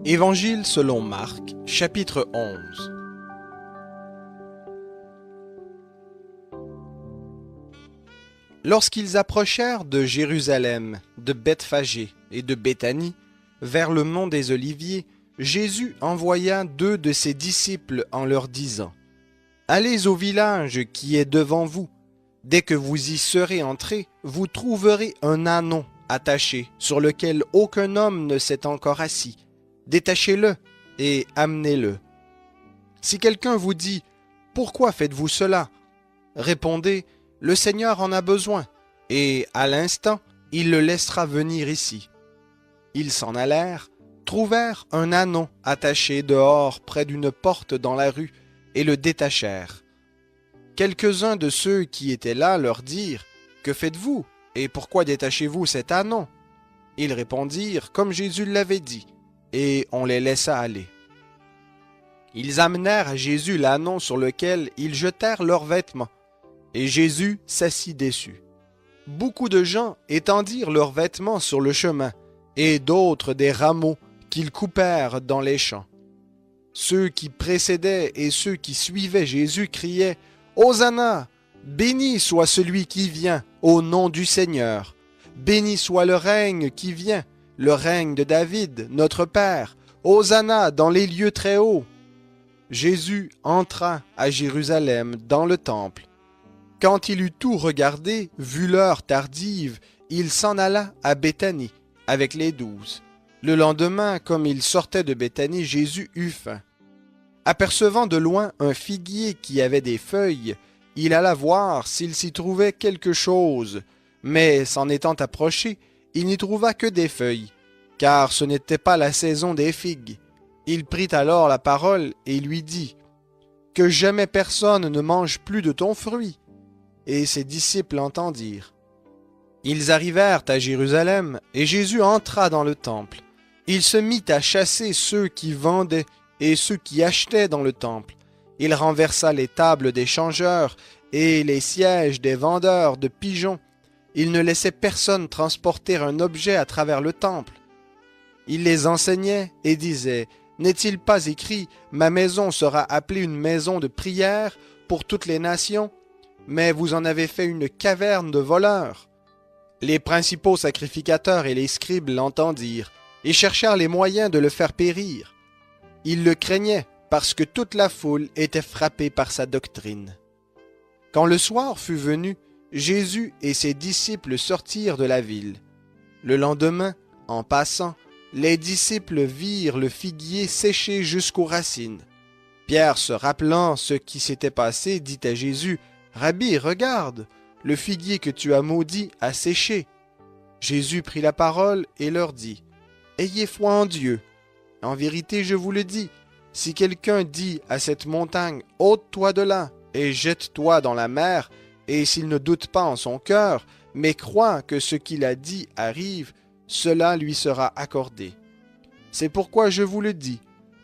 Évangile selon Marc, chapitre 11. Lorsqu'ils approchèrent de Jérusalem, de Bethphagée et de Béthanie, vers le mont des Oliviers, Jésus envoya 2 de ses disciples en leur disant : « Allez au village qui est devant vous. Dès que vous y serez entrés, vous trouverez un ânon attaché sur lequel aucun homme ne s'est encore assis. Détachez-le et amenez-le. Si quelqu'un vous dit : Pourquoi faites-vous cela ? Répondez : Le Seigneur en a besoin, et à l'instant, il le laissera venir ici. Ils s'en allèrent, trouvèrent un ânon attaché dehors près d'une porte dans la rue, et le détachèrent. Quelques-uns de ceux qui étaient là leur dirent : Que faites-vous, et pourquoi détachez-vous cet ânon ? Ils répondirent comme Jésus l'avait dit, et on les laissa aller. Ils amenèrent à Jésus l'ânon sur lequel ils jetèrent leurs vêtements, et Jésus s'assit dessus. Beaucoup de gens étendirent leurs vêtements sur le chemin, et d'autres des rameaux qu'ils coupèrent dans les champs. Ceux qui précédaient et ceux qui suivaient Jésus criaient : Hosanna ! Béni soit celui qui vient au nom du Seigneur. Béni soit le règne qui vient, le règne de David, notre Père. Hosanna dans les lieux très hauts. Jésus entra à Jérusalem dans le temple. Quand il eut tout regardé, vu l'heure tardive, il s'en alla à Béthanie avec les 12. Le lendemain, comme il sortait de Béthanie, Jésus eut faim. Apercevant de loin un figuier qui avait des feuilles, il alla voir s'il s'y trouvait quelque chose, mais s'en étant approché, il n'y trouva que des feuilles, car ce n'était pas la saison des figues. Il prit alors la parole et lui dit : Que jamais personne ne mange plus de ton fruit. Et ses disciples entendirent. Ils arrivèrent à Jérusalem, et Jésus entra dans le temple. Il se mit à chasser ceux qui vendaient et ceux qui achetaient dans le temple. Il renversa les tables des changeurs et les sièges des vendeurs de pigeons. Il ne laissait personne transporter un objet à travers le temple. Il les enseignait et disait : N'est-il pas écrit : Ma maison sera appelée une maison de prière pour toutes les nations ? Mais vous en avez fait une caverne de voleurs. Les principaux sacrificateurs et les scribes l'entendirent et cherchèrent les moyens de le faire périr. Ils le craignaient parce que toute la foule était frappée par sa doctrine. Quand le soir fut venu, Jésus et ses disciples sortirent de la ville. Le lendemain, en passant, les disciples virent le figuier séché jusqu'aux racines. Pierre, se rappelant ce qui s'était passé, dit à Jésus : Rabbi, regarde, le figuier que tu as maudit a séché. Jésus prit la parole et leur dit : Ayez foi en Dieu. En vérité, je vous le dis, si quelqu'un dit à cette montagne : Ôte-toi de là et jette-toi dans la mer, et s'il ne doute pas en son cœur, mais croit que ce qu'il a dit arrive, cela lui sera accordé. C'est pourquoi je vous le dis,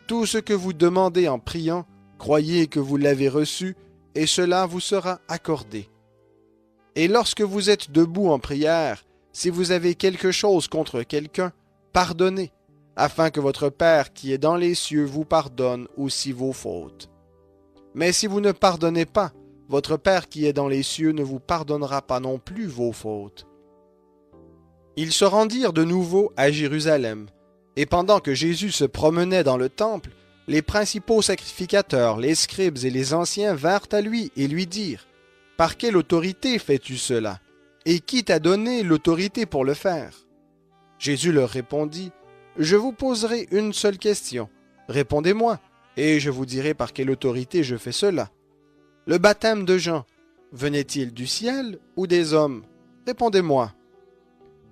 tout ce que vous demandez en priant, croyez que vous l'avez reçu, et cela vous sera accordé. Et lorsque vous êtes debout en prière, si vous avez quelque chose contre quelqu'un, pardonnez, afin que votre Père qui est dans les cieux vous pardonne aussi vos fautes. Mais si vous ne pardonnez pas, votre Père qui est dans les cieux ne vous pardonnera pas non plus vos fautes. Ils se rendirent de nouveau à Jérusalem, et pendant que Jésus se promenait dans le temple, les principaux sacrificateurs, les scribes et les anciens vinrent à lui et lui dirent : Par quelle autorité fais-tu cela ? Et qui t'a donné l'autorité pour le faire ? Jésus leur répondit : Je vous poserai une seule question. Répondez-moi, et je vous dirai par quelle autorité je fais cela. Le baptême de Jean, venait-il du ciel ou des hommes ? Répondez-moi.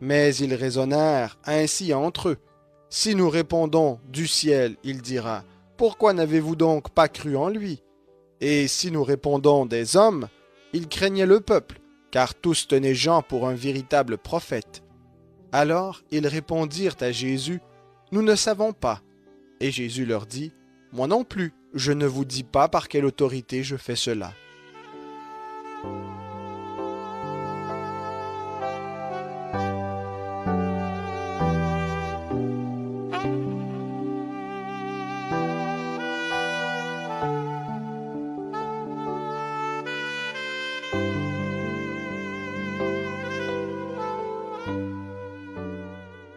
Mais ils raisonnèrent ainsi entre eux. Si nous répondons du ciel, il dira : Pourquoi n'avez-vous donc pas cru en lui ? Et si nous répondons des hommes, il craignait le peuple, car tous tenaient Jean pour un véritable prophète. Alors ils répondirent à Jésus : Nous ne savons pas. Et Jésus leur dit : Moi non plus, je ne vous dis pas par quelle autorité je fais cela.